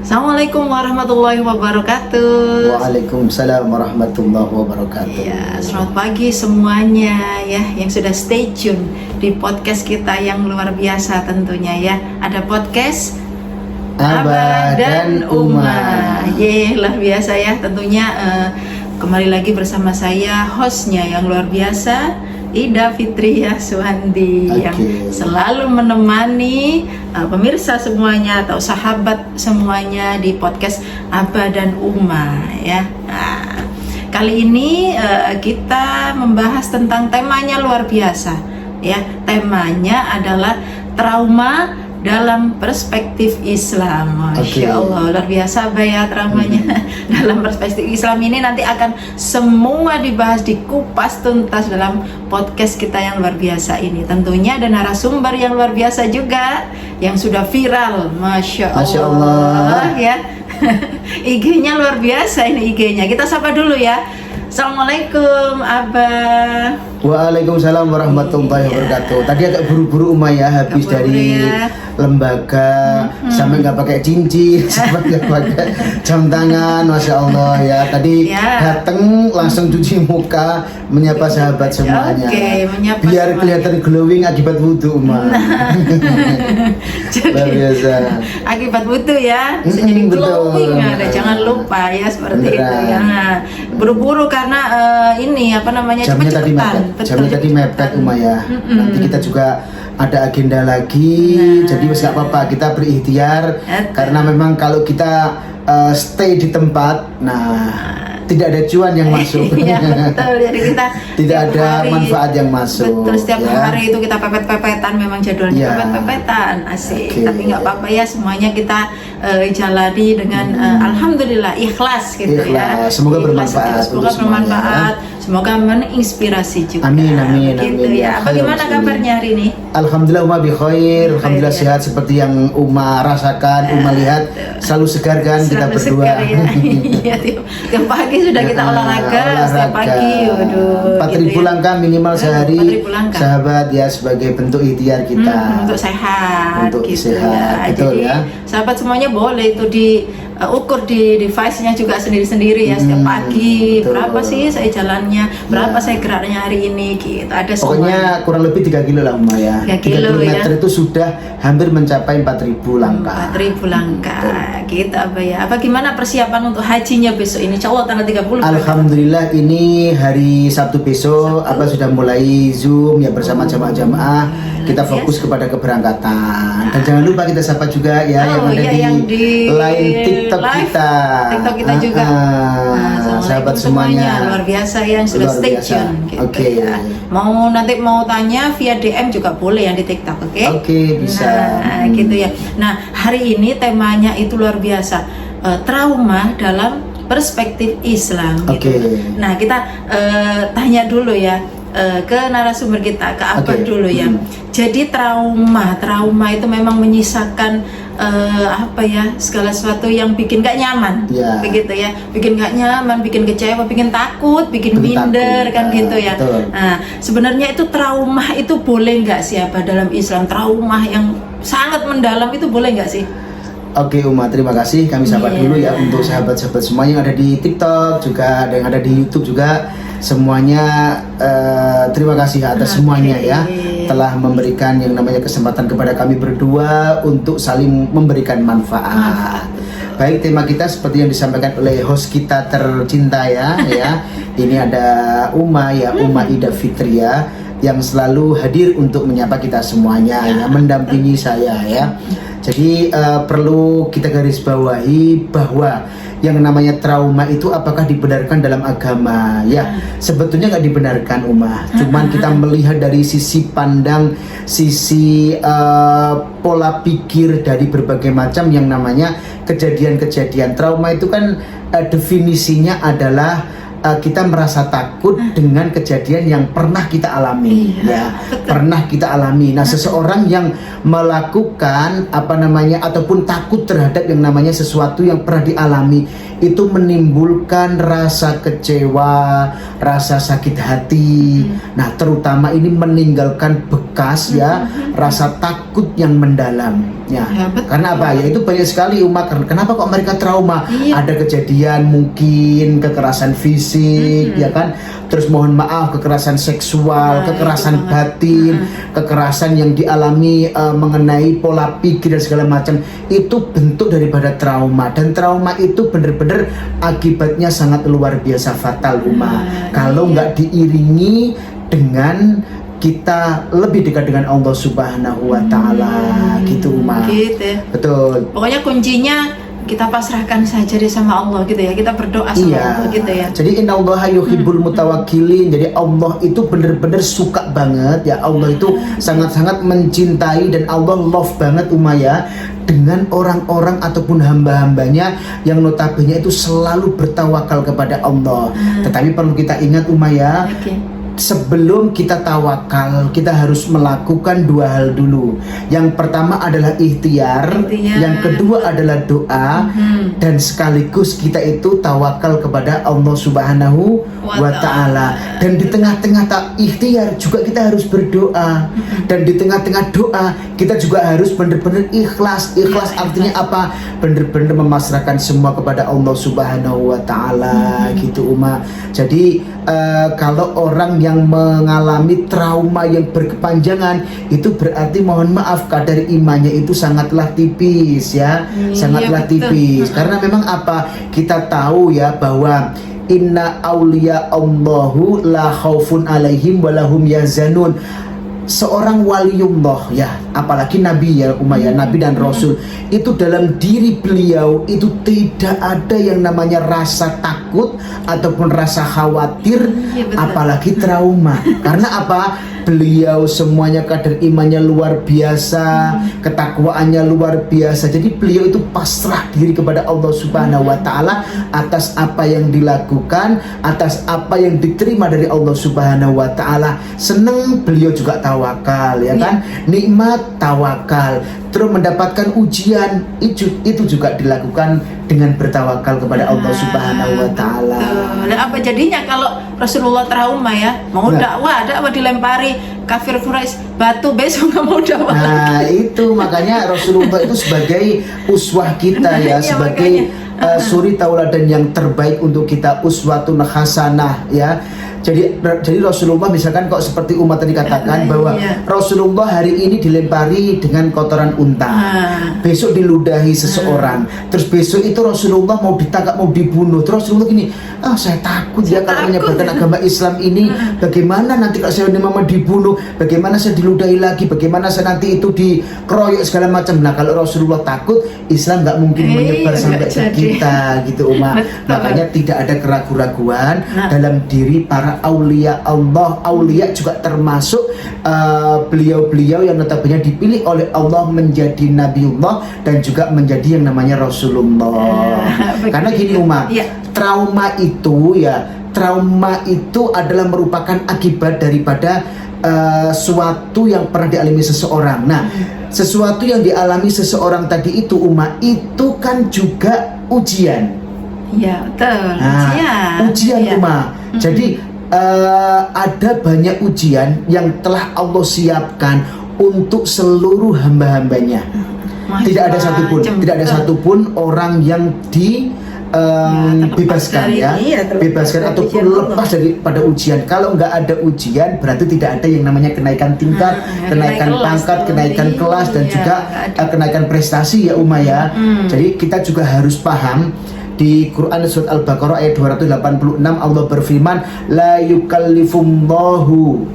Assalamualaikum warahmatullahi wabarakatuh. Waalaikumsalam warahmatullahi wabarakatuh. Ya, selamat pagi semuanya ya yang sudah stay tune di podcast kita yang luar biasa tentunya ya. Ada podcast Abah dan Uma. Luar biasa ya tentunya. Kembali lagi bersama saya hostnya yang luar biasa, Ida Fitria Suhandi, yang selalu menemani pemirsa semuanya atau sahabat semuanya di podcast Abah dan Uma ya. Nah, kali ini kita membahas tentang temanya luar biasa ya. Temanya adalah trauma dalam perspektif Islam. Masya Allah, luar biasa ya traumanya. Dalam perspektif Islam ini nanti akan semua dibahas, dikupas tuntas dalam podcast kita yang luar biasa ini. Tentunya ada narasumber yang luar biasa juga yang sudah viral. Masya Allah ya. IG-nya luar biasa ini IG-nya. Kita sapa dulu ya. Assalamualaikum Abah. Waalaikumsalam warahmatullahi wabarakatuh. Tadi agak buru-buru Umayyah habis dari lembaga, sampai nggak pakai cincin, sampai nggak pakai jam tangan, masya Allah ya. Tadi datang langsung cuci muka, menyapa sahabat semuanya. Biar kelihatan glowing akibat wudhu Uma. Luar biasa. Akibat wudhu ya, jadi glowing ada. Jangan lupa ya seperti itu ya. Buru-buru karena ini apa namanya cepet-cepetan. Jamnya tadi mepet Umayyah. Nanti kita juga ada agenda lagi, jadi nggak apa-apa, kita berikhtiar karena memang kalau kita stay di tempat, tidak ada cuan yang masuk. Iya betul, jadi kita tidak ada manfaat yang masuk. Betul, setiap hari itu kita pepet-pepetan, memang jadwalnya pepet-pepetan, asik. Tapi nggak apa-apa ya, semuanya kita jalani dengan alhamdulillah ikhlas gitu ya. Semoga bermanfaat. Semoga bermanfaat. Semoga menginspirasi juga. Amin, amin, gitu amin. Ya. Bagaimana kabarnya hari ini? Alhamdulillah Uma bi khair, alhamdulillah sehat seperti yang Uma rasakan, Uma lihat selalu segar kan kita berdua. Iya, tiap pagi sudah kita olahraga setiap pagi. Waduh. 4.000 langkah minimal sehari. Sahabat ya, sebagai bentuk ikhtiar kita. Untuk sehat. Untuk gitu sehat. Ya. Betul jadi, ya. Sahabat semuanya boleh itu ukur di device-nya juga sendiri-sendiri ya, setiap pagi. Betul. Berapa sih saya jalannya, berapa saya geraknya hari ini gitu. Ada pokoknya kurang lebih 3 kilo lah Uma ya. 3 kilometer itu sudah hampir mencapai 4.000 langkah. 4.000 langkah. Gitu apa ya. Apa gimana persiapan untuk hajinya besok ini? Insya Allah tanggal 30. Alhamdulillah ini hari Sabtu besok Abah sudah mulai Zoom ya bersama jamaah-jamaah. Kita fokus kepada keberangkatan. Dan jangan lupa kita sapa juga ya yang ada di line TikTok kita. TikTok kita juga. Sahabat semuanya luar biasa yang sudah stay tune gitu ya. Nanti mau tanya via DM juga boleh yang di TikTok, oke? Bisa. Nah, gitu ya. Nah, hari ini temanya itu luar biasa. Trauma dalam perspektif Islam gitu. Nah, kita tanya dulu ya ke narasumber kita, ke Abah dulu ya. Jadi trauma itu memang menyisakan segala sesuatu yang bikin gak nyaman, begitu ya, bikin gak nyaman, bikin kecewa, bikin takut, bikin minder kan gitu ya. Nah, sebenarnya itu trauma itu boleh nggak sih Abah dalam Islam? Trauma yang sangat mendalam itu boleh nggak sih? Oke Uma, terima kasih. Kami sahabat dulu ya untuk sahabat-sahabat semua yang ada di TikTok juga, ada yang ada di YouTube juga. Semuanya terima kasih atas semuanya ya, telah memberikan yang namanya kesempatan kepada kami berdua untuk saling memberikan manfaat. Baik, tema kita seperti yang disampaikan oleh host kita tercinta ya. Ini ada Uma ya, Uma Ida Fitria yang selalu hadir untuk menyapa kita semuanya ya, mendampingi saya ya. Jadi perlu kita garis bawahi bahwa yang namanya trauma itu apakah dibenarkan dalam agama ya, sebetulnya nggak dibenarkan Uma, cuman kita melihat dari sisi pandang, sisi pola pikir dari berbagai macam yang namanya kejadian-kejadian trauma itu kan definisinya adalah kita merasa takut dengan kejadian yang pernah kita alami, ya, pernah kita alami. Nah, seseorang yang melakukan ataupun takut terhadap yang namanya sesuatu yang pernah dialami, itu menimbulkan rasa kecewa, rasa sakit hati. Nah, terutama ini meninggalkan bekas, ya, rasa takut yang mendalam, ya. Karena apa? Ya itu banyak sekali umat. Kenapa kok mereka trauma? Ada kejadian mungkin kekerasan fisik, ya kan? Terus mohon maaf kekerasan seksual, kekerasan batin, kekerasan yang dialami mengenai pola pikir dan segala macam. Itu bentuk daripada trauma, dan trauma itu benar-benar akibatnya sangat luar biasa fatal, kalau nggak diiringi dengan kita lebih dekat dengan Allah Subhanahu wa Ta'ala, gitu, Gitu. Betul. Pokoknya kuncinya kita pasrahkan saja deh sama Allah, gitu ya. Kita berdoa sama Allah, gitu ya. Jadi innallaha yuhibbul mutawakkilin. Jadi Allah itu benar-benar suka banget, ya. Allah itu sangat-sangat mencintai, dan Allah love banget ya dengan orang-orang ataupun hamba-hambanya yang notabene itu selalu bertawakal kepada Allah. Tetapi perlu kita ingat ya, sebelum kita tawakal, kita harus melakukan dua hal dulu. Yang pertama adalah ikhtiar, yang kedua adalah doa, dan sekaligus kita itu tawakal kepada Allah Subhanahu wa Ta'ala. Dan di tengah-tengah ikhtiar juga kita harus berdoa, dan di tengah-tengah doa kita juga harus benar-benar ikhlas. Ikhlas artinya apa? Benar-benar memasrahkan semua kepada Allah Subhanahu wa Ta'ala, gitu, Jadi kalau orang yang mengalami trauma yang berkepanjangan, itu berarti mohon maaf kadar imannya itu sangatlah tipis, ya, sangatlah tipis. Karena memang apa? Kita tahu ya bahwa inna auliya Allahu la khaufun alaihim walahum yahzanun. Seorang waliullah, ya, apalagi nabi, ya, nabi dan rasul, itu dalam diri beliau itu tidak ada yang namanya rasa takut ataupun rasa khawatir, apalagi trauma. Karena apa? Beliau semuanya kadar imannya luar biasa, ketakwaannya luar biasa. Jadi beliau itu pasrah diri kepada Allah Subhanahu wa Ta'ala atas apa yang dilakukan, atas apa yang diterima dari Allah Subhanahu wa Ta'ala. Senang beliau juga tawakal, ya kan? Nikmat tawakal. Terus mendapatkan ujian itu juga dilakukan dengan bertawakal kepada Allah Subhanahu wa Ta'ala. Dan apa jadinya kalau Rasulullah trauma, ya, mau dakwah dilempari kafir Quraisy batu, besok nggak mau dakwah. Nah, itu makanya Rasulullah itu sebagai uswah kita, ya, sebagai suri tauladan yang terbaik untuk kita, uswatun hasanah, ya. Jadi Rasulullah misalkan kok seperti umat tadi katakan bahwa Rasulullah hari ini dilempari dengan kotoran unta, besok diludahi seseorang, terus besok itu Rasulullah mau ditangkap, mau dibunuh. Terus Rasulullah gini, saya takut ya kalau menyebarkan agama Islam ini, bagaimana nanti kalau saya mama dibunuh, bagaimana saya diludahi lagi, bagaimana saya nanti itu dikeroyok segala macam. Nah, kalau Rasulullah takut, Islam nggak mungkin menyebar sampai ke kita, gitu, Makanya tidak ada keraguan-raguan dalam diri para aulia Allah. Aulia juga termasuk beliau-beliau yang notabene dipilih oleh Allah menjadi Nabiullah dan juga menjadi yang namanya Rasulullah. Karena gini, trauma itu adalah merupakan akibat daripada sesuatu yang pernah dialami seseorang. Nah, sesuatu yang dialami seseorang tadi itu itu kan juga ujian. Ya, betul. Ujian, Jadi ada banyak ujian yang telah Allah siapkan untuk seluruh hamba-hambanya. Tidak ada satupun orang yang bebaskan, bebaskan ataupun lepas daripada ujian. Kalau nggak ada ujian, berarti tidak ada yang namanya kenaikan tingkat, kenaikan pangkat, kenaikan kelas, dan juga kenaikan prestasi, ya, Jadi kita juga harus paham. Di Quran surat Al-Baqarah ayat 286 Allah berfirman, la yukallifullahu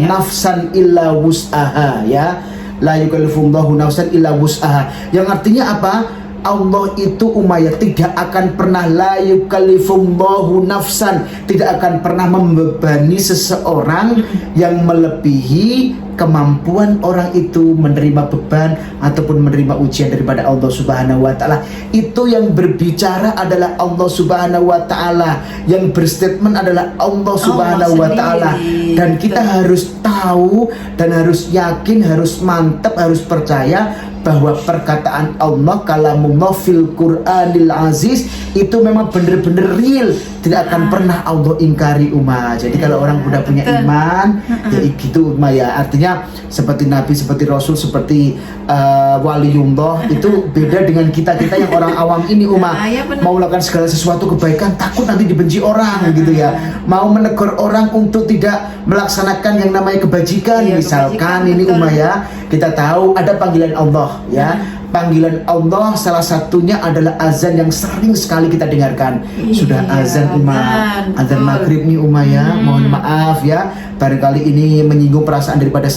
nafsan illa wus'aha, la yukallifullahu nafsan illa wus'aha. Yang artinya apa? Allah itu Umayyah tidak akan pernah la yukallifullahu nafsan, tidak akan pernah membebani seseorang yang melebihi kemampuan orang itu menerima beban ataupun menerima ujian daripada Allah Subhanahu wa taala. Itu yang berbicara adalah Allah Subhanahu wa taala, yang berstatement adalah Allah Subhanahu wa taala. Dan kita harus tahu dan harus yakin, harus mantap, harus percaya bahwa perkataan Allah kalamullah fil Qur'anil Aziz itu memang benar-benar real, tidak akan pernah Allah ingkari umat. Jadi kalau orang sudah punya iman ya gitu umat ya, artinya seperti Nabi, seperti Rasul, seperti waliullah itu beda dengan kita-kita yang orang awam ini umat. Mau melakukan segala sesuatu kebaikan takut nanti dibenci orang gitu ya, mau menegur orang untuk tidak melaksanakan yang namanya kebajikan misalkan ini umat ya. Kita tahu ada panggilan Allah ya, panggilan Allah salah satunya adalah azan yang sering sekali kita dengarkan. Sudah azan umat, azan maghrib nih umat ya. Mohon maaf ya, barangkali ini menyinggung perasaan daripada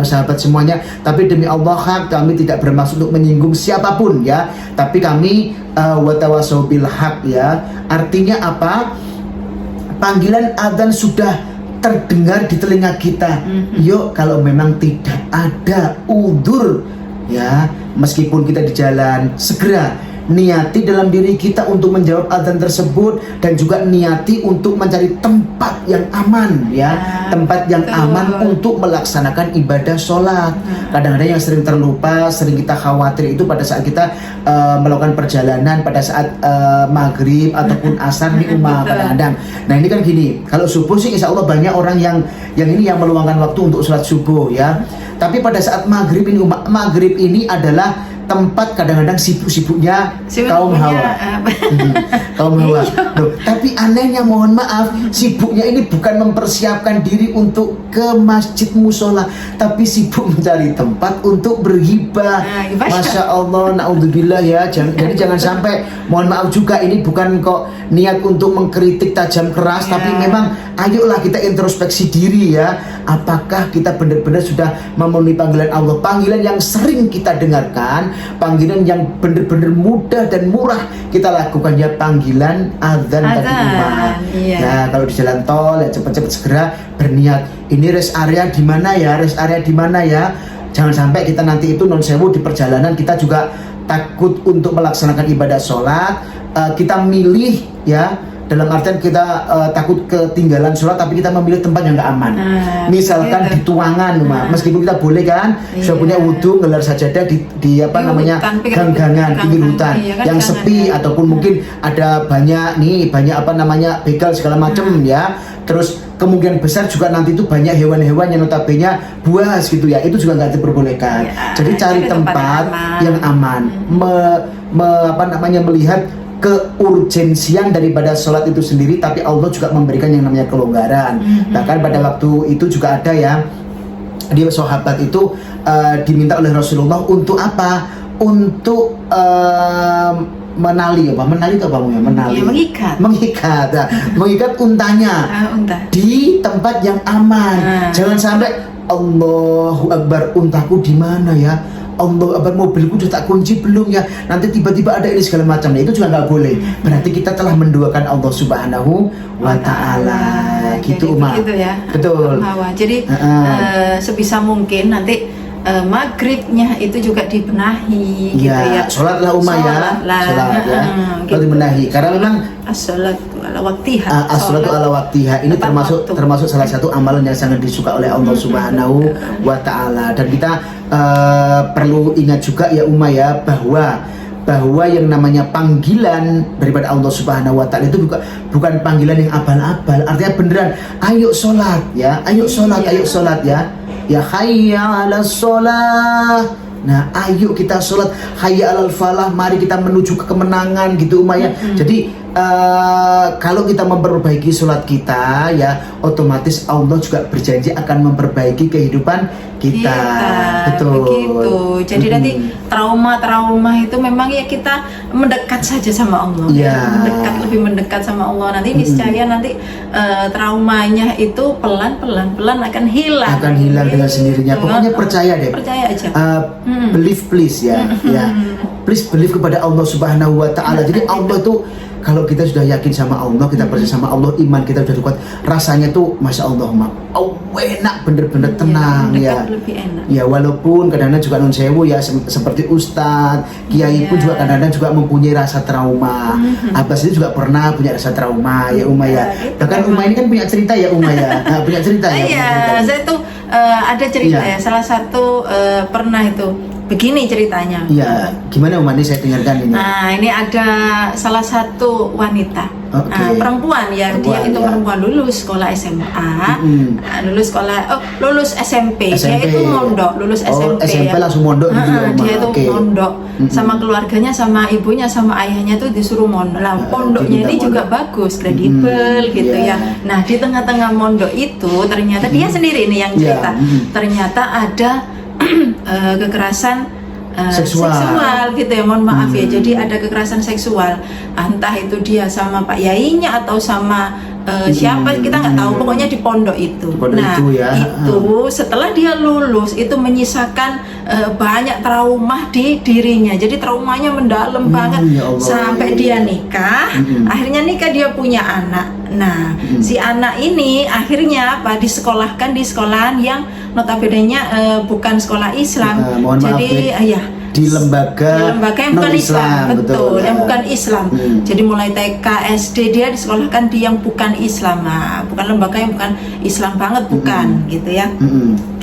sahabat semuanya, tapi demi Allah kami tidak bermaksud untuk menyinggung siapapun ya, tapi kami watawasau bil haq ya. Artinya apa? Panggilan azan sudah terdengar di telinga kita. Yuk, kalau memang tidak ada udzur ya, meskipun kita di jalan, segera niati dalam diri kita untuk menjawab adzan tersebut, dan juga niati untuk mencari tempat yang aman ya, tempat yang aman untuk melaksanakan ibadah sholat. Kadang-kadang yang sering terlupa, sering kita khawatir itu pada saat kita melakukan perjalanan pada saat maghrib ataupun asar di rumah kadang-kadang. Nah ini kan gini, kalau subuh sih insya Allah banyak orang yang meluangkan waktu untuk sholat subuh ya. Tapi pada saat maghrib ini adalah tempat kadang-kadang sibuk-sibuknya kaum hawa. Kaum hawa. Loh, tapi anehnya mohon maaf, sibuknya ini bukan mempersiapkan diri untuk ke masjid musola, tapi sibuk mencari tempat untuk berghibah. Masya Allah, naudzubillah ya. Jadi jangan sampai, mohon maaf juga, ini bukan kok niat untuk mengkritik tajam keras, tapi memang ayolah kita introspeksi diri ya. Apakah kita benar-benar sudah memenuhi panggilan Allah, panggilan yang sering kita dengarkan, panggilan yang benar-benar mudah dan murah kita lakukan ya, panggilan azan tadi umat. Nah kalau di jalan tol ya cepat-cepat segera berniat, ini rest area di mana ya, rest area di mana ya. Jangan sampai kita nanti itu non sewu di perjalanan kita juga takut untuk melaksanakan ibadah sholat, kita milih ya, dalam artian kita takut ketinggalan sholat, tapi kita memilih tempat yang nggak aman. Misalkan di tuangan, meskipun kita boleh kan, sudah punya wudhu, ngelar sajadah di apa namanya ganggangan, pinggir hutan yang sepi, ataupun mungkin ada banyak apa namanya begal segala macam ya. Terus kemungkinan besar juga nanti itu banyak hewan-hewan yang notabene buas gitu ya, itu juga nggak diperbolehkan. Jadi cari tempat yang aman, melihat keurgensian daripada sholat itu sendiri, tapi Allah juga memberikan yang namanya kelonggaran. Bahkan pada waktu itu juga ada ya, dia sahabat itu diminta oleh Rasulullah untuk apa? Untuk menali itu apa ya? Mengikat untanya di tempat yang aman. Jangan sampai Allahu Akbar, untaku di mana ya? Allah Akbar, mobilku udah tak kunci belum ya? Nanti tiba-tiba ada ini segala macam. Nah, itu juga nggak boleh. Berarti kita telah menduakan Allah Subhanahu wa Ta'ala. Gitu umat. Gitu ya. Betul. Jadi sebisa mungkin nanti maghribnya itu juga dibenahi gitu ya. Sholatlah umat ya. Sholat ya. Gitu. Dibenahi. Karena memang as-sholatu ala waktiha. As-sholatu ala waktiha ini termasuk salah satu amalan yang sangat disuka oleh Allah Subhanahu wa Ta'ala. Dan kita perlu ingat juga ya umat ya, bahwa yang namanya panggilan daripada Allah Subhanahu wa Ta'ala itu bukan panggilan yang abal-abal. Artinya beneran, ayo sholat ya, ayo sholat ya. Ya hayya 'alas sholat. Nah, ayo kita sholat, hayya 'alal falah, mari kita menuju ke kemenangan gitu umat ya. Jadi kalau kita memperbaiki sholat kita ya, otomatis Allah juga berjanji akan memperbaiki kehidupan kita. Betul. Begitu. Jadi nanti trauma itu memang ya kita mendekat saja sama Allah. Lebih mendekat sama Allah. Nanti niscaya nanti traumanya itu pelan akan hilang. Akan hilang dengan sendirinya. Pokoknya percaya deh. Percaya aja. Believe please ya. Ya. please believe kepada Allah Subhanahu wa taala. Jadi Allah tuh kalau kita sudah yakin sama Allah, kita percaya sama Allah, iman kita sudah kuat, rasanya tuh masya Allah, enak, bener-bener tenang ya. Lebih enak. Ya walaupun kadang-kadang juga non sewu ya seperti ustadz, kiai pun juga kadang-kadang juga mempunyai rasa trauma. Abbas ini juga pernah punya rasa trauma ya Uma ya. Bahkan Uma ini kan punya cerita ya Uma ya. Nah, punya cerita ya. Iya, saya tuh ada cerita ya. Salah satu pernah itu begini ceritanya. Iya, gimana Uma, ini saya dengarkan ini. Nah, ini ada salah satu wanita, perempuan ya, dia itu perempuan lulus sekolah SMA, lulus SMP. Dia itu mondok, lulus SMP. SMP ya. langsung mondok gitu ya, Uma. Dia itu mondok sama keluarganya, sama ibunya, sama ayahnya tuh disuruh mondok. Lah, pondoknya ini juga bagus, kredibel gitu ya. Nah, di tengah-tengah mondok itu ternyata dia sendiri nih yang cerita. Ternyata ada kekerasan seksual gitu ya, mohon maaf ya. Jadi ada kekerasan seksual, entah itu dia sama Pak Yainya atau sama siapa kita nggak tahu, pokoknya di pondok itu. Itu setelah dia lulus itu menyisakan banyak trauma di dirinya. Jadi traumanya mendalam banget sampai dia nikah. Akhirnya nikah, dia punya anak. Nah, si anak ini akhirnya disekolahkan di sekolahan yang notabene-nya bukan sekolah Islam. Jadi di lembaga yang bukan Islam, betul, yang bukan Islam. Jadi mulai TK, SD dia disekolahkan di yang bukan Islam. Nah, bukan lembaga yang bukan Islam banget, bukan gitu ya.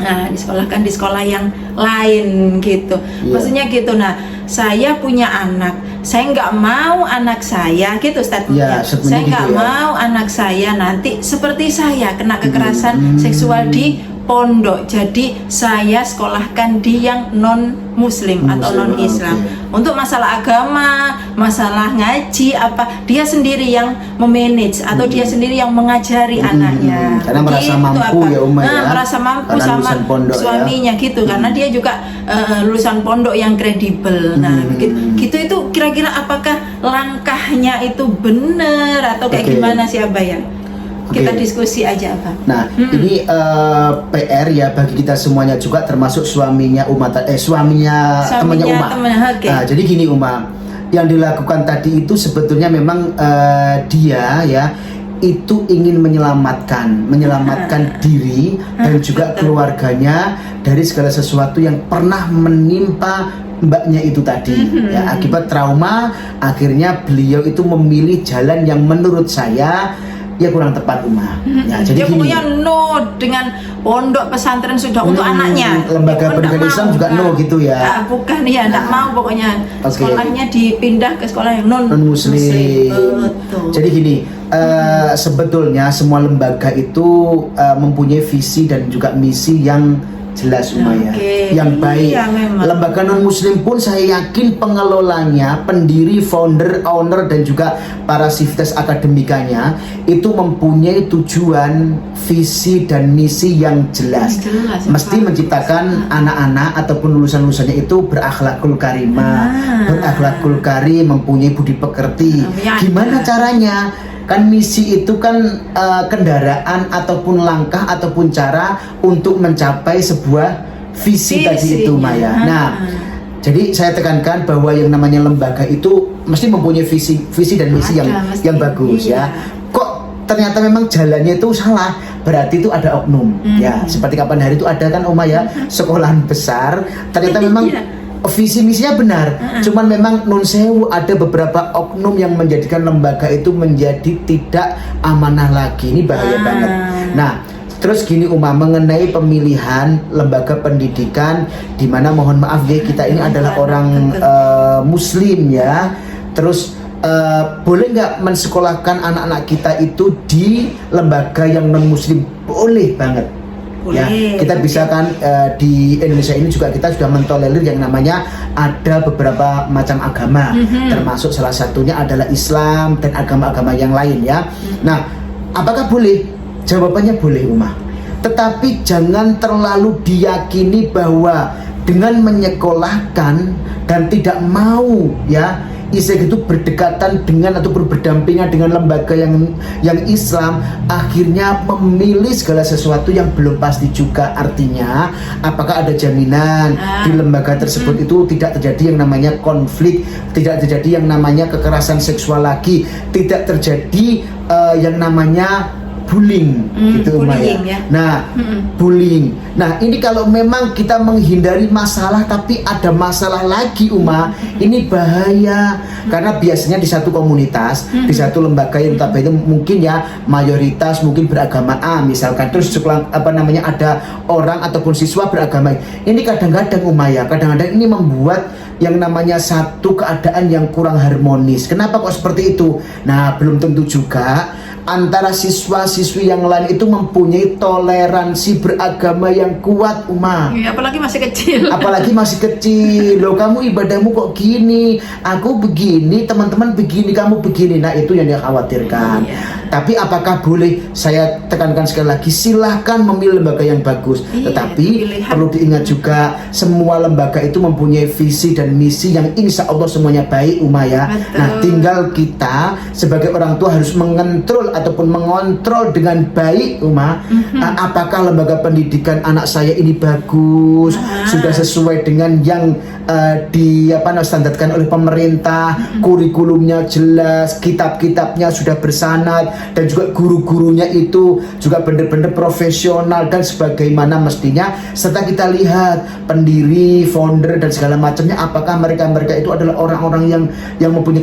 Nah, disekolahkan di sekolah yang lain gitu. Maksudnya gitu. Nah, saya punya anak, saya nggak mau anak saya gitu statementnya. Saya nggak mau anak saya nanti seperti saya kena kekerasan seksual di pondok. Jadi saya sekolahkan di yang non muslim atau non Islam. Untuk masalah agama, masalah ngaji apa, dia sendiri yang memanage atau dia sendiri yang mengajari anaknya. Karena merasa mampu ya Uma ya. Merasa mampu sama suaminya gitu. Karena dia juga lulusan pondok yang kredibel. Nah, gitu itu kira-kira apakah langkahnya itu benar atau kayak gimana sih Abah ya? Kita diskusi aja Abah. Nah, ini PR ya bagi kita semuanya juga, termasuk suaminya temannya Uma. Nah, jadi gini Uma, yang dilakukan tadi itu sebetulnya memang dia ya itu ingin menyelamatkan diri dan juga keluarganya dari segala sesuatu yang pernah menimpa mbaknya itu tadi. Ya, akibat trauma akhirnya beliau itu memilih jalan yang menurut saya ya kurang tepat Uma. Ya, jadi dia pokoknya no dengan pondok pesantren sudah untuk anaknya. Lembaga pendidikan Islam juga no gitu ya. Bukan ya, enggak mau pokoknya. Sekolahnya dipindah ke sekolah yang non muslim. Betul. Jadi gini, sebetulnya semua lembaga itu mempunyai visi dan juga misi yang jelas Uma ya, yang baik. Lembaga non muslim pun saya yakin pengelolanya, pendiri, founder, owner dan juga para sivitas akademikanya itu mempunyai tujuan, visi dan misi yang jelas. Mesti menciptakan anak-anak ataupun lulusan-lulusannya itu berakhlakul karimah, berakhlakul karim, mempunyai budi pekerti. Gimana caranya? Kan misi itu kan kendaraan ataupun langkah ataupun cara untuk mencapai sebuah visi tadi itu Maya. Nah, jadi saya tekankan bahwa yang namanya lembaga itu mesti mempunyai visi dan misi yang bagus ya. Kok ternyata memang jalannya itu salah, berarti itu ada oknum ya. Seperti kapan hari itu ada kan Oma ya, sekolahan besar ternyata memang visi misinya benar, cuman memang nun sewu ada beberapa oknum yang menjadikan lembaga itu menjadi tidak amanah lagi. Ini bahaya banget. Nah, terus gini Uma, mengenai pemilihan lembaga pendidikan, di mana mohon maaf ya kita ini adalah orang muslim ya. Terus boleh nggak mensekolahkan anak-anak kita itu di lembaga yang non muslim? Boleh banget. Ya, kita bisa kan di Indonesia ini juga kita sudah mentolerir yang namanya ada beberapa macam agama, termasuk salah satunya adalah Islam dan agama-agama yang lain ya. Nah, apakah boleh? Jawabannya boleh Uma. Tetapi jangan terlalu diyakini bahwa dengan menyekolahkan dan tidak mau ya ISEK itu berdekatan dengan ataupun berdampingan dengan lembaga yang Islam, akhirnya memilih segala sesuatu yang belum pasti juga. Artinya apakah ada jaminan di lembaga tersebut itu tidak terjadi yang namanya konflik, tidak terjadi yang namanya kekerasan seksual lagi, tidak terjadi yang namanya bullying gitu bullying, ya. Ya. Nah, bullying. Nah, ini kalau memang kita menghindari masalah tapi ada masalah lagi ini bahaya. Karena biasanya di satu komunitas, di satu lembaga yang itu mungkin ya mayoritas mungkin beragama A misalkan, terus ada orang ataupun siswa beragama. Ini kadang-kadang kadang-kadang ini membuat yang namanya satu keadaan yang kurang harmonis. Kenapa kok seperti itu? Nah, belum tentu juga antara siswa-siswi yang lain itu mempunyai toleransi beragama yang kuat, Ya, apalagi masih kecil. Apalagi masih kecil. Loh, kamu ibadahmu kok gini, aku begini, teman-teman begini, kamu begini. Nah, itu yang dikhawatirkan. Tapi apakah boleh, saya tekankan sekali lagi, silahkan memilih lembaga yang bagus. Tetapi perlu diingat juga, semua lembaga itu mempunyai visi dan misi yang insya Allah semuanya baik, ya. Betul. Nah, tinggal kita sebagai orang tua harus mengontrol ataupun mengontrol dengan baik, apakah lembaga pendidikan anak saya ini bagus, sudah sesuai dengan yang standarkan oleh pemerintah, kurikulumnya jelas, kitab-kitabnya sudah bersanad, dan juga guru-gurunya itu juga benar-benar profesional dan sebagaimana mestinya. Serta kita lihat pendiri, founder dan segala macamnya, apakah mereka itu adalah orang-orang yang mempunyai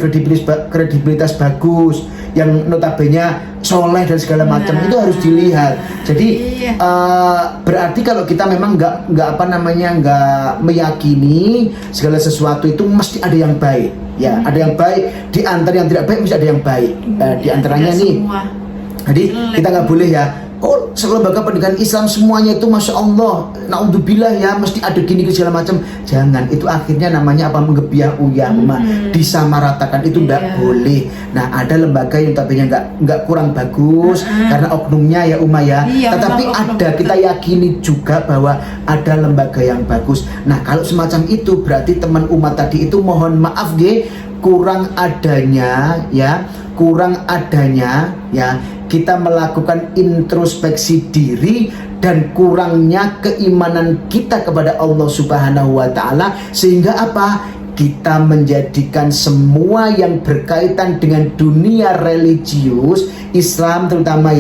kredibilitas bagus, yang notabene soleh dan segala macam. Itu harus dilihat. Jadi berarti kalau kita memang nggak meyakini segala sesuatu itu mesti ada yang baik, ya. Ada yang baik, di antara yang tidak baik mesti ada yang baik. Di antaranya nih semua. Jadi kita nggak boleh ya, lembaga pendidikan Islam semuanya itu masya Allah, naudzubillah ya, mesti ada gini segala macam. Jangan, itu akhirnya namanya menggebiah uyah, disamaratakan, itu nggak boleh. Nah, ada lembaga yang tapi nggak kurang bagus karena oknumnya ya tetapi ada, kita yakini juga bahwa ada lembaga yang bagus. Nah, kalau semacam itu berarti teman umat tadi itu mohon maaf kurang adanya kita melakukan introspeksi diri dan kurangnya keimanan kita kepada Allah Subhanahu wa Ta'ala, sehingga kita menjadikan semua yang berkaitan dengan dunia religius Islam terutama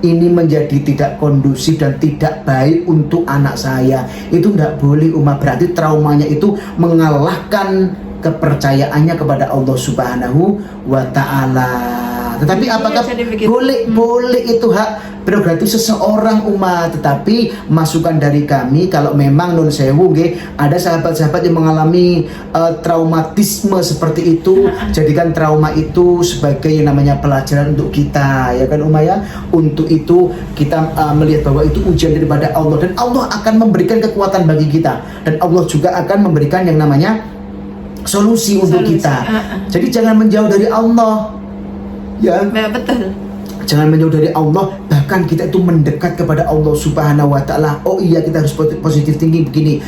ini menjadi tidak kondusif dan tidak baik untuk anak saya. Itu tidak boleh, berarti traumanya itu mengalahkan kepercayaannya kepada Allah Subhanahu wa Ta'ala. Tetapi apakah boleh itu hak prerogatif seseorang tetapi masukan dari kami, kalau memang nun sewu ada sahabat-sahabat yang mengalami traumatisme seperti itu, jadikan trauma itu sebagai yang namanya pelajaran untuk kita, ya kan untuk itu kita melihat bahwa itu ujian daripada Allah, dan Allah akan memberikan kekuatan bagi kita, dan Allah juga akan memberikan yang namanya solusi untuk kita. Jadi jangan menjauh dari Allah. Ya, betul. Jangan menjauh dari Allah, bahkan kita itu mendekat kepada Allah Subhanahu wa Ta'ala. Kita harus positif thinking begini.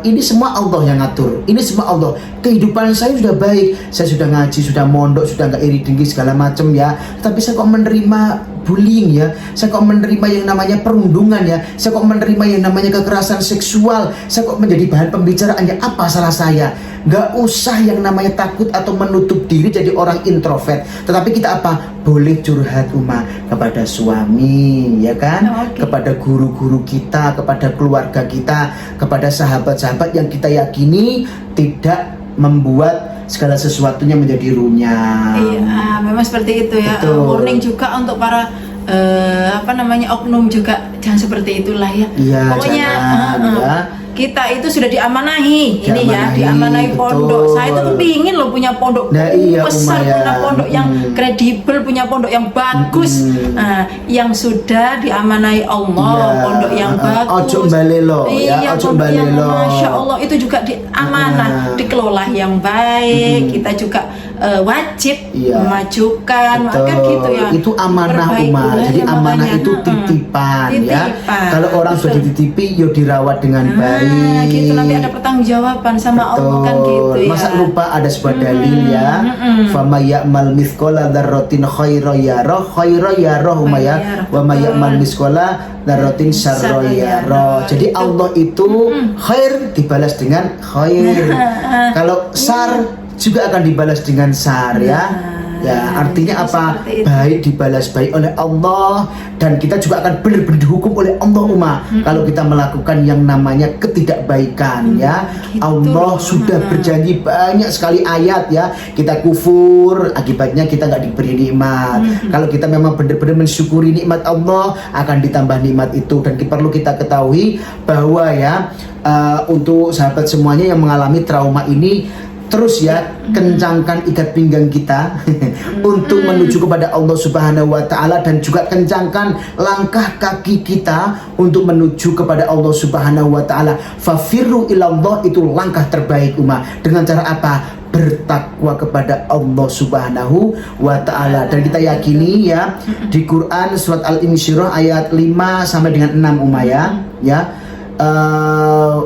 Ini semua Allah yang ngatur. Ini semua Allah. Kehidupan saya sudah baik, saya sudah ngaji, sudah mondok, sudah nggak iri tinggi segala macam ya. Tapi saya kok menerima bullying ya, saya kok menerima yang namanya perundungan ya, saya kok menerima yang namanya kekerasan seksual, saya kok menjadi bahan pembicaraan ya. Apa salah saya? Gak usah yang namanya takut atau menutup diri jadi orang introvert. Tetapi kita boleh curhat kepada suami, ya kan? Kepada guru-guru kita, kepada keluarga kita, kepada sahabat-sahabat yang kita yakini tidak membuat segala sesuatunya menjadi runyam. Iya, memang seperti itu ya. Warning juga untuk para oknum juga, jangan seperti itulah ya. Pokoknya kita itu sudah diamanahi, diamanahi pondok. Saya itu kepingin loh punya pondok besar, punya pondok yang kredibel, punya pondok yang bagus, yang sudah diamanahi Allah, pondok yang bagus. Ojo balelo, pondok yang masya Allah itu juga diamanah, dikelola yang baik. Kita juga wajib Iya. memajukan, Betul. kan gitu ya. Itu amanah Perbaiki umat. Jadi makanya, amanah itu titipan ya. Titipan. Kalau orang sudah Betul. dititipi, yo dirawat dengan baik. Gitu nanti ada pertanggungjawaban sama Allah kan gitu ya. Masa lupa ada sebuah dalil ya. Fama ya'mal mithqala dzarratin khairan yarah umaya wa may ya'mal mithqala dzarratin syarran yarah. Jadi Allah itu khair dibalas dengan khair. Kalau sar juga akan dibalas dengan sar ya. Ya, artinya apa? Seperti itu. Baik dibalas baik oleh Allah, dan kita juga akan benar-benar dihukum oleh Allah kalau kita melakukan yang namanya ketidakbaikan ya. Gitu. Allah sudah berjanji banyak sekali ayat ya. Kita kufur, akibatnya kita nggak diberi nikmat. Kalau kita memang benar-benar mensyukuri nikmat Allah, akan ditambah nikmat itu. Dan perlu kita ketahui bahwa ya, untuk sahabat semuanya yang mengalami trauma ini, terus ya, kencangkan ikat pinggang kita untuk menuju kepada Allah Subhanahu wa Ta'ala, dan juga kencangkan langkah kaki kita untuk menuju kepada Allah Subhanahu wa Ta'ala. Fafirru ilallah, itu langkah terbaik umat. Dengan cara apa? Bertakwa kepada Allah Subhanahu wa Ta'ala. Dan kita yakini ya, di Quran surat Al-Insyirah ayat 5 sampai dengan 6 umat ya.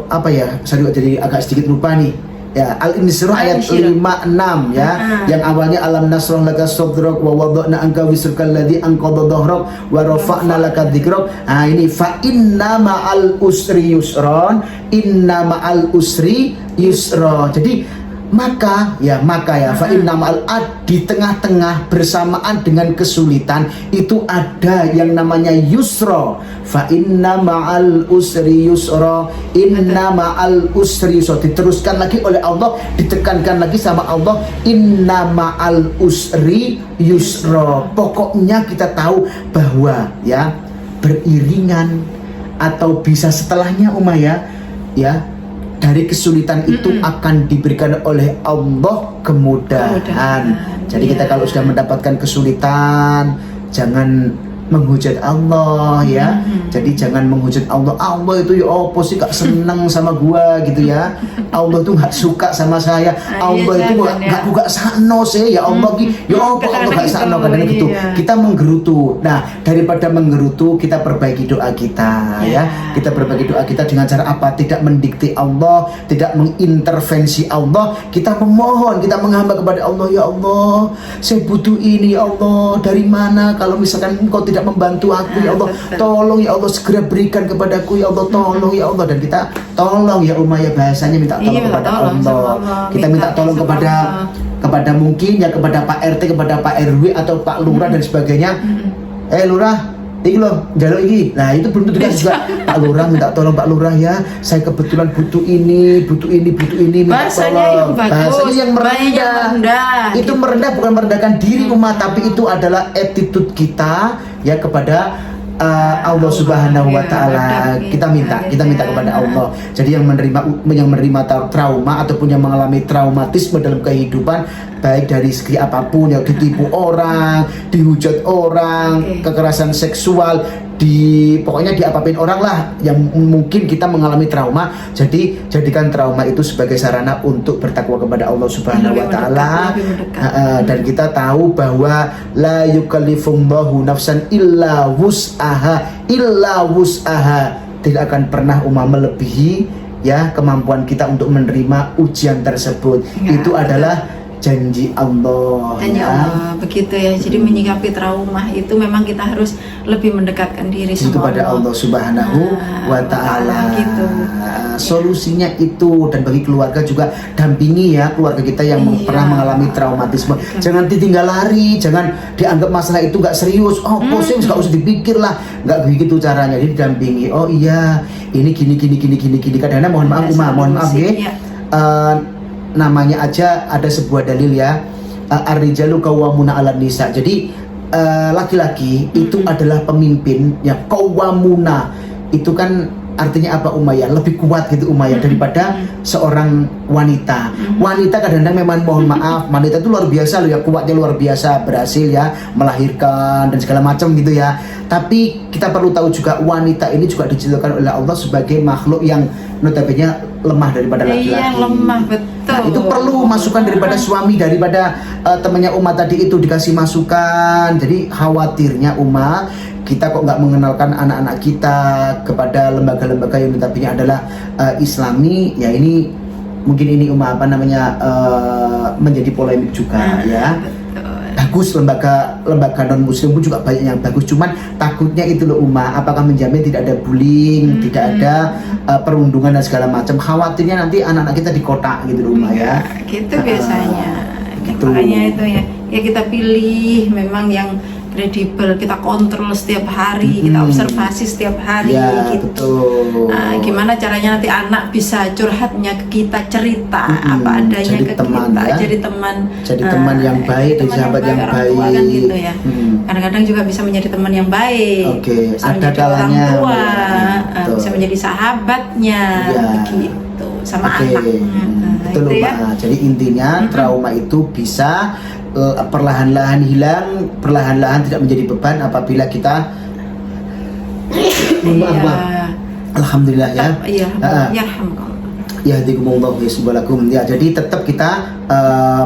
Apa ya? Saya juga jadi agak sedikit lupa nih. Ya, Al-Insyirah ayat 5-6 ya. Yang awalnya alam nasrah laka sadrak wa wada'na anka wisrkal ladzi anqadha dhahrak wa rafa'na laka dzikrak. Nah, ini fa inna ma'al usri yusron, inna ma'al usri yusra. Jadi maka ya fa inna ma'al di tengah-tengah bersamaan dengan kesulitan itu ada yang namanya yusra. Fa inna ma'al usri yusra, inna ma'al usri yusra. Diteruskan lagi oleh Allah, ditekankan lagi sama Allah, inna ma'al usri yusra. Pokoknya kita tahu bahwa ya, beriringan atau bisa setelahnya ya, dari kesulitan itu akan diberikan oleh Allah kemudahan. Jadi kita kalau sudah mendapatkan kesulitan, jangan menghujat Allah ya. Jadi jangan menghujat Allah. Allah itu ya apa sih gak seneng sama gua gitu ya. Allah itu gak suka sama saya. Allah itu gak sakno sih ya Allah ya apa Allah gak sakno kadang gitu. Kita menggerutu. Nah, daripada menggerutu, kita perbaiki doa kita ya. Kita perbaiki doa kita dengan cara apa? Tidak mendikte Allah, tidak mengintervensi Allah. Kita memohon, kita menghamba kepada Allah, ya Allah, saya butuh ini ya Allah. Dari mana kalau misalkan Engkau tidak membantu aku ya Allah, tolong ya Allah segera berikan kepadaku ya Allah, tolong ya Allah. Dan kita tolong ya Umaya, bahasanya minta tolong kepada Allah. Kita minta tolong kepada mungkin ya, kepada Pak RT, kepada Pak RW atau Pak Lurah dan sebagainya. Lurah, ini loh, jalur ini. Nah, itu belum tentu juga Pak Lurah, minta tolong Pak Lurah ya, saya kebetulan butuh ini, minta tolong. Bahasanya yang merendah. Itu merendah, bukan merendahkan diri umat, tapi itu adalah attitude kita ya kepada Allah Subhanahu wa Ta'ala. Kita minta kepada Allah. Jadi yang menerima trauma ataupun yang mengalami traumatisme dalam kehidupan, baik dari segi apapun ya, ditipu orang, dihujat orang, kekerasan seksual, pokoknya diapa-apain orang lah yang mungkin kita mengalami trauma. Jadi jadikan trauma itu sebagai sarana untuk bertakwa kepada Allah Subhanahu wa Ta'ala. Dan kita tahu bahwa la yukallifullahu nafsan illa wus'aha, tidak akan pernah melebihi ya kemampuan kita untuk menerima ujian tersebut. Itu adalah janji Allah. Allah, begitu ya. Jadi menyikapi trauma itu memang kita harus lebih mendekatkan diri sama kepada Allah Subhanahu wa Ta'ala. Gitu. Solusinya itu, dan bagi keluarga juga dampingi ya keluarga kita yang pernah mengalami traumatisme. Jangan ditinggal lari, jangan dianggap masalah itu gak serius. Oh, pusing, gak usah dipikir lah. Gak begitu caranya. Jadi dampingi. Oh iya, ini gini. Kadang-kadang mohon maaf ya. Namanya aja ada sebuah dalil ya, ar-rijalu qawwamuna 'alan nisa. Jadi laki-laki itu adalah pemimpin ya. Qawwamuna itu kan artinya apa Umayyah? Lebih kuat gitu Umayyah daripada seorang wanita. Wanita kadang-kadang memang mohon maaf, wanita itu luar biasa loh ya, kuatnya luar biasa, berhasil ya melahirkan dan segala macam gitu ya. Tapi kita perlu tahu juga wanita ini juga diciptakan oleh Allah sebagai makhluk yang notabene lemah daripada laki-laki. Iya, lemah, betul. Nah, itu perlu masukan daripada suami, daripada temannya Uma tadi itu dikasih masukan. Jadi khawatirnya Uma, kita kok nggak mengenalkan anak-anak kita kepada lembaga-lembaga yang notabene adalah Islami. Ya ini mungkin ini Uma menjadi polemik juga ya. Bagus lembaga non muslim pun juga banyak yang bagus, cuman takutnya itu loh Uma, apakah menjamin tidak ada bullying, tidak ada perundungan dan segala macam. Khawatirnya nanti anak-anak kita di kotak gitu loh Uma ya. Gitu biasanya. Gitu. Makanya itu ya kita pilih memang yang kredibel, kita kontrol setiap hari, kita observasi setiap hari ya, gitu. Betul. Nah, gimana caranya nanti anak bisa curhatnya ke kita, cerita apa adanya jadi ke teman, kita, ya. jadi teman yang baik dan sahabat yang orang baik. tua kan gitu ya. Kadang-kadang juga bisa menjadi teman yang baik. Oke, bisa ada menjadi orang kalanya, tua, betul. bisa menjadi sahabatnya, Ya. begitu sama Oke. anak. Betul Itu loh, Ma. Jadi intinya trauma itu bisa perlahan-lahan hilang, perlahan-lahan tidak menjadi beban apabila kita Alhamdulillah ya. Iya, Ya, jadi tetap kita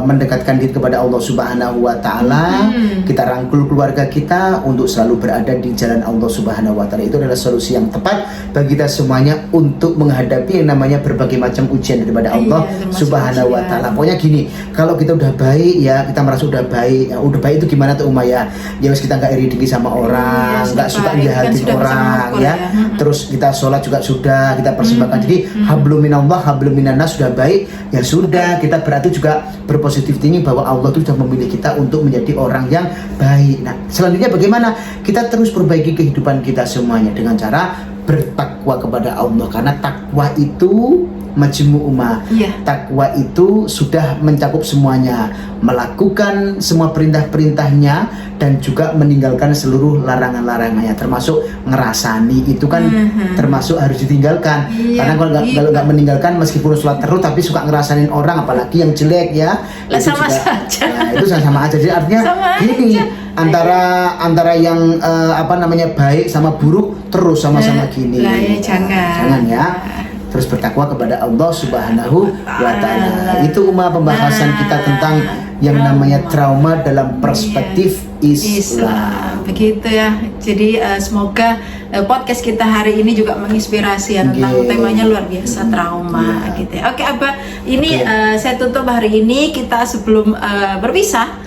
mendekatkan diri kepada Allah Subhanahu wa taala. Kita rangkul keluarga kita untuk selalu berada di jalan Allah Subhanahu wa taala. Itu adalah solusi yang tepat bagi kita semuanya untuk menghadapi yang namanya berbagai macam ujian daripada Allah Subhanahu wa taala. Pokoknya gini, kalau kita udah baik ya, kita merasa udah baik. Ya, udah baik itu gimana tuh Uma ya? Ya kita nggak iri dengki sama orang, nggak suka jahatin orang ya. Terus kita sholat juga sudah kita persembahkan. Jadi hablum minallah hablum minannas sudah baik, ya sudah kita berarti juga berpositif tinggi bahwa Allah itu sudah memilih kita untuk menjadi orang yang baik. Nah, selanjutnya bagaimana? Kita terus perbaiki kehidupan kita semuanya dengan cara bertakwa kepada Allah, karena takwa itu majmu Uma. Takwa itu sudah mencakup semuanya, melakukan semua perintah-perintahnya dan juga meninggalkan seluruh larangan-larangannya, termasuk ngerasani itu kan termasuk harus ditinggalkan. Karena kalau nggak meninggalkan meskipun sholat terus tapi suka ngerasanin orang, apalagi yang jelek ya, itu sama juga, saja. Nah, itu sama aja. Jadi artinya gini, antara yang baik sama buruk terus sama-sama gini. Jangan ya. Terus bertakwa kepada Allah Subhanahu wa taala. Itu pembahasan kita tentang yang namanya trauma dalam perspektif Islam. Begitu ya. Jadi semoga podcast kita hari ini juga menginspirasi ya, tentang temanya luar biasa, trauma gitu ya. Oke Abah, ini saya tutup hari ini. Kita sebelum berpisah,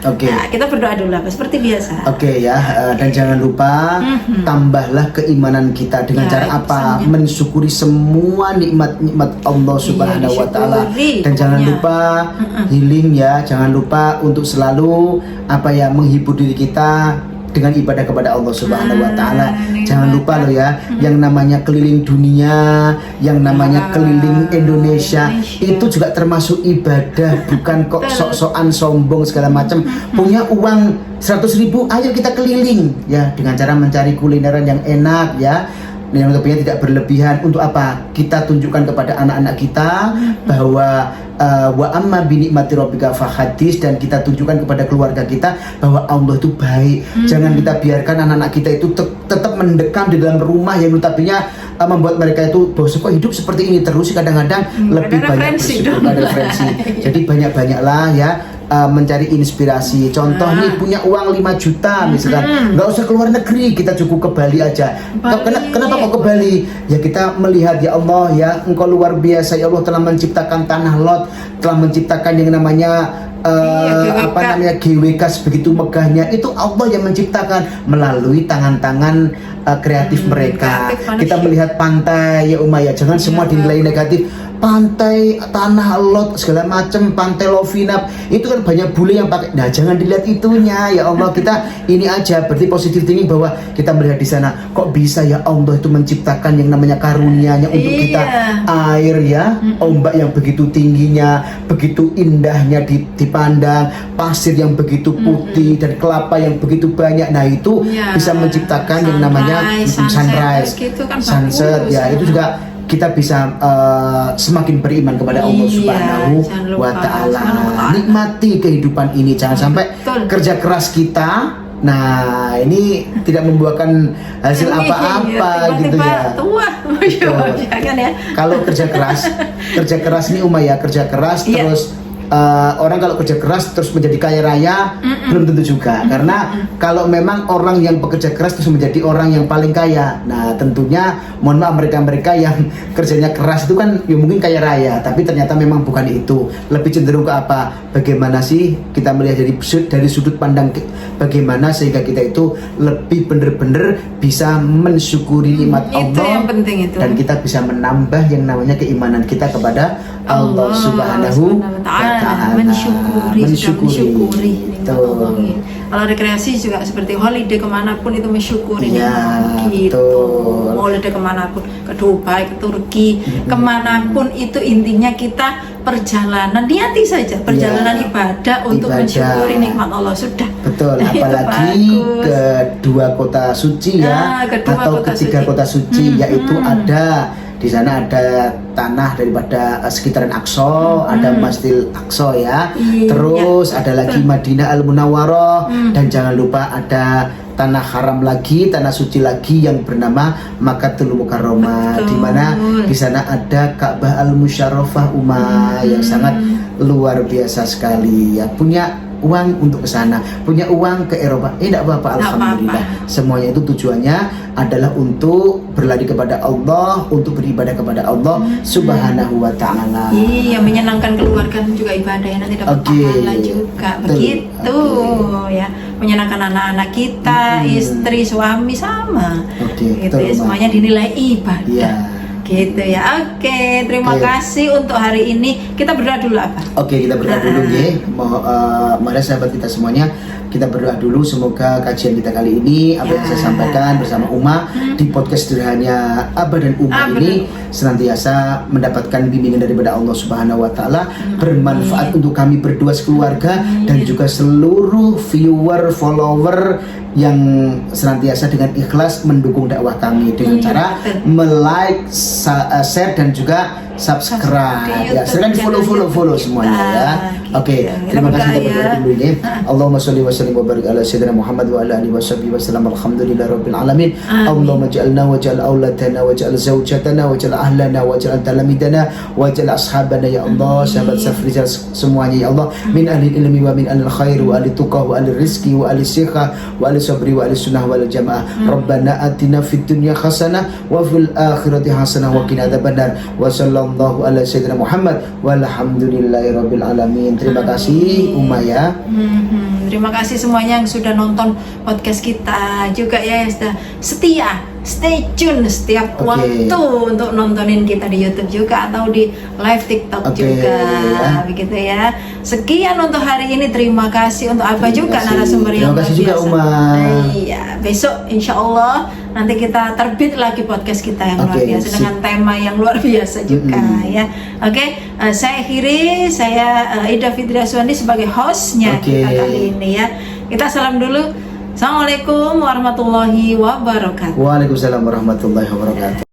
kita berdoa dulu Abah seperti biasa. Oke ya, dan jangan lupa tambahlah keimanan kita dengan cara apa? Mensyukuri semua nikmat-nikmat Allah Subhanahu wa taala. Dan jangan lupa healing ya, jangan lupa untuk selalu menghibur diri kita dengan ibadah kepada Allah Subhanahu wa taala. Jangan lupa loh ya, yang namanya keliling dunia, yang namanya keliling Indonesia itu juga termasuk ibadah, bukan kok sok-sokan sombong segala macam. Punya uang 100.000, ayo kita keliling ya dengan cara mencari kulineran yang enak ya. Yang tentunya tidak berlebihan. Untuk apa? Kita tunjukkan kepada anak-anak kita bahwa wa amma bi ni'mati rabbika fahadits, dan kita tunjukkan kepada keluarga kita bahwa Allah itu baik. Jangan kita biarkan anak-anak kita itu tetap mendekam di dalam rumah yang notabene membuat mereka itu bahwa kok hidup seperti ini terus. Kadang-kadang lebih banyak bersyukur, ada referensi. Jadi banyak-banyaklah ya mencari inspirasi. Contoh nih, punya uang 5 juta misalkan, nggak usah keluar negeri, kita cukup ke Bali aja. Kenapa kok ke Bali? Ya kita melihat ya Allah ya, Engkau luar biasa ya Allah, telah menciptakan tanah Lot, telah menciptakan yang namanya GWK begitu megahnya. Itu Allah yang menciptakan melalui tangan-tangan kreatif mereka. Kita melihat pantai ya Uma ya, jangan semua dinilai negatif. Pantai, tanah Lot, segala macam, pantai Lovinap, itu kan banyak bule yang pakai. Nah, jangan dilihat itunya ya Allah. Kita ini aja berarti positif thinking bahwa kita melihat di sana kok bisa ya Allah itu menciptakan yang namanya karunia-Nya untuk kita, air ya, ombak yang begitu tingginya, begitu indahnya dipandang, pasir yang begitu putih dan kelapa yang begitu banyak. Nah, itu bisa menciptakan yang namanya sunrise, sunset ya. Itu juga kita bisa semakin beriman kepada Allah Subhanahu wa taala. Nikmati kehidupan ini, jangan sampai kerja keras kita Nah, ini tidak membuahkan hasil apa-apa gitu ya. Tua, kan ya. Kalau kerja keras ini kerja keras terus orang kalau kerja keras terus menjadi kaya raya belum tentu juga, karena kalau memang orang yang bekerja keras terus menjadi orang yang paling kaya, nah tentunya mohon maaf mereka yang kerjanya keras itu kan ya mungkin kaya raya, tapi ternyata memang bukan itu, lebih cenderung ke apa, bagaimana sih kita melihat dari sudut pandang bagaimana sehingga kita itu lebih benar-benar bisa mensyukuri nikmat Allah, itu yang penting itu. Dan kita bisa menambah yang namanya keimanan kita kepada Allah Subhanahu wa Ta'ala. mensyukuri nikmat Allah. Kalau rekreasi juga seperti holiday kemanapun itu mensyukuri gitu. Holiday kemanapun, ke Dubai, ke Turki, kemanapun itu intinya kita perjalanan, niati saja perjalanan ibadah untuk mensyukuri nikmat Allah sudah. Betul, apalagi ke dua kota suci atau ketiga kota suci, yaitu ada di sana ada tanah daripada sekitaran Aqsa, ada Masjidil Aqsa ya. Terus ada lagi Madinah Al Munawwarah, dan jangan lupa ada tanah haram lagi, tanah suci lagi yang bernama Makkatul Mukarramah, di mana di sana ada Ka'bah Al Musyarrafah yang sangat luar biasa sekali ya. Punya uang untuk ke sana, punya uang ke Eropa, tidak apa-apa, alhamdulillah. Semuanya itu tujuannya adalah untuk berlari kepada Allah, untuk beribadah kepada Allah Subhanahu wa Ta'ala. Iya, menyenangkan keluarga juga ibadah, nanti dapat pahala juga. Begitu ya, menyenangkan anak-anak kita, istri, suami sama. Gitu ya, semuanya dinilai ibadah. Gitu ya. Oke, terima kasih untuk hari ini. Kita berdoa dulu apa? Oke, kita berdoa dulu ya. Mari sahabat kita semuanya, kita berdoa dulu, semoga kajian kita kali ini apa yang saya sampaikan bersama Uma di podcast sederhana Abah dan Uma ini senantiasa mendapatkan bimbingan daripada Allah Subhanahu wa Ta'ala, bermanfaat untuk kami berdua sekeluarga dan juga seluruh viewer, follower yang senantiasa dengan ikhlas mendukung dakwah kami dengan cara like, share dan juga subscribe ya, serta di follow semuanya ya. Oke, terima kasih, kita berdoa dulu ya. Allahumma sholli wa sallim wa barik ala sayyidina Muhammad wa ala alihi washabbihi wasallam. Alhamdulillahirabbil alamin. Allahumma ij'alna wa ij'al auladana wa ij'al zawjatana wa ij'al ahlana wa ij'al talamidana wa ij'al ashabana ya Allah, sahabat Safrizal semuanya ya Allah, min ahli ilmi wa min ahli khair wa ahli tuqah wa ahli rizki wa ahli sikha wa ahli sabri wa ahli sunnah wal jamaah. Rabbana atina fid dunya hasanah wa fil akhirati hasanah wa qina adzabannar. Wa sallallahu ala sayyidina Muhammad walhamdulillahirabbil alamin. Terima kasih Uma ya. Terima kasih semuanya yang sudah nonton podcast kita juga ya, yang sudah setia, stay tune setiap waktu untuk nontonin kita di YouTube juga atau di live TikTok juga, begitu ya. Sekian untuk hari ini, terima kasih untuk Abah juga narasumber yang luar biasa. Terima kasih juga Uma. Iya, besok insya Allah nanti kita terbit lagi podcast kita yang luar biasa dengan tema yang luar biasa juga ya. Saya akhiri, saya Ida Fitria Suwandi sebagai hostnya kita kali ini ya. Kita salam dulu. Assalamualaikum warahmatullahi wabarakatuh. Waalaikumsalam warahmatullahi wabarakatuh.